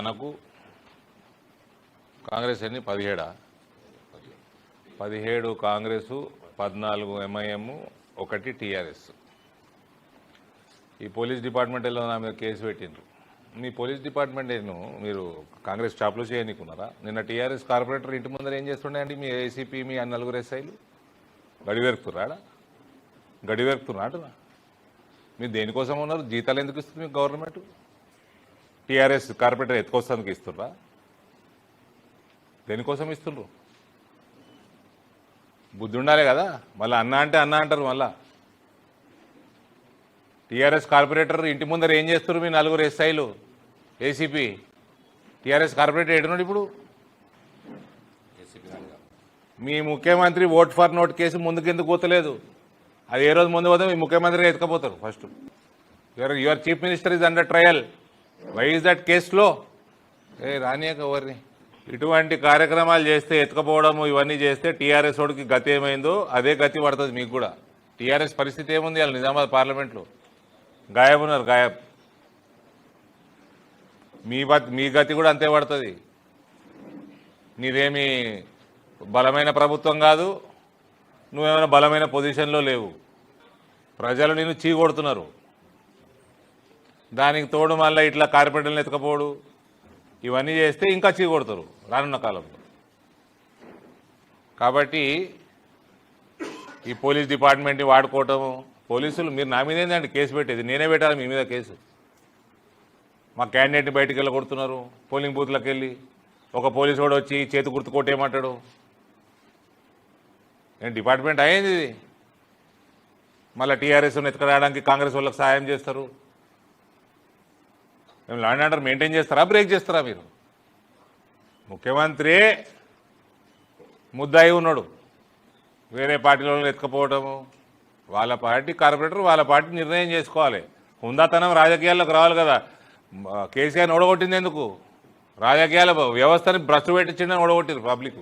మనకు కాంగ్రెస్ ఎన్ని 17 Congress 14 MIM 1 TRS. ఈ పోలీస్ డిపార్ట్మెంట్ ఎలా నా మీద కేసు పెట్టిండ్రు. మీ పోలీస్ డిపార్ట్మెంట్ మీరు కాంగ్రెస్ స్టాప్లో చేయనీకున్నారా? నిన్న టీఆర్ఎస్ కార్పొరేటర్ ఇంటి ముందర ఏం చేస్తుండే అండి? మీ ఏసీపీ మీ 4 ఎస్ఐలు గడివేరుతున్నాడు. మీరు దేనికోసం ఉన్నారు? జీతాలు ఎందుకు ఇస్తుంది మీకు గవర్నమెంట్? టీఆర్ఎస్ కార్పొరేటర్ ఎత్తుకొస్తానికి ఇస్తుండ్రా? దేనికోసం ఇస్తుండ్రు? బుద్ధి ఉండాలి కదా. మళ్ళీ అన్న అంటే అన్న అంటారు. మళ్ళా టీఆర్ఎస్ కార్పొరేటర్ ఇంటి ముందర ఏం చేస్తారు? మీ 4 ఎస్ఐలు ఏసీపీ. టీఆర్ఎస్ కార్పొరేటర్ ఏడున్నాడు ఇప్పుడు? మీ ముఖ్యమంత్రి ఓట్ ఫర్ నోట్ కేసు ముందుకెందుకు పోతలేదు? అది ఏ రోజు ముందు పోతే మీ ముఖ్యమంత్రిగా ఎత్తుకపోతారు. First your chief minister is under trial. Why is that కేసులో? రానియక ఎవరిని ఇటువంటి కార్యక్రమాలు చేస్తే ఎత్తుకపోవడం ఇవన్నీ చేస్తే టీఆర్ఎస్ వాడికి గతి ఏమైందో అదే గతి పడుతుంది మీకు కూడా. టీఆర్ఎస్ పరిస్థితి ఏముంది? వాళ్ళు నిజామాబాద్ పార్లమెంట్లో గాయబున్నారు. మీ గతి కూడా అంతే పడుతుంది. నీదేమి బలమైన ప్రభుత్వం కాదు, నువ్వేమైనా బలమైన పొజిషన్లో లేవు. ప్రజలు నిన్ను చీకొడుతున్నారు. దానికి తోడు మళ్ళీ ఇట్లా కార్పొరేటర్లను ఎత్తుకపోడు ఇవన్నీ చేస్తే ఇంకా చీకొడతారు రానున్న కాలంలో. కాబట్టి ఈ పోలీస్ డిపార్ట్మెంట్ని వాడుకోవటము, పోలీసులు మీరు నా మీద ఏంటంటే కేసు పెట్టేది? నేనే పెట్టాలి మీ మీద కేసు. మా క్యాండిడేట్ని బయటికి వెళ్ళగొడుతున్నారు. పోలింగ్ బూత్లకు వెళ్ళి ఒక పోలీసు వాడు వచ్చి చేతి గుర్తు కొట్టేయమంటాడు. నేను డిపార్ట్మెంట్ అయ్యింది ఇది. మళ్ళీ టీఆర్ఎస్ని ఎత్తుకురావడానికి కాంగ్రెస్ వాళ్ళకి సహాయం చేస్తారు. మేము లా అండ్ ఆర్డర్ మెయింటైన్ చేస్తారా, బ్రేక్ చేస్తారా? మీరు ముఖ్యమంత్రి ముద్దాయి ఉన్నాడు. వేరే పార్టీలో ఎత్తుకపోవటము, వాళ్ళ పార్టీ కార్పొరేటర్ వాళ్ళ పార్టీ నిర్ణయం చేసుకోవాలి. హుందాతనం రాజకీయాల్లోకి రావాలి కదా. కేసీఆర్ని ఓడగొట్టింది ఎందుకు? రాజకీయాల వ్యవస్థని భ్రష్టు పెట్టించిందని ఓడగొట్టారు పబ్లిక్.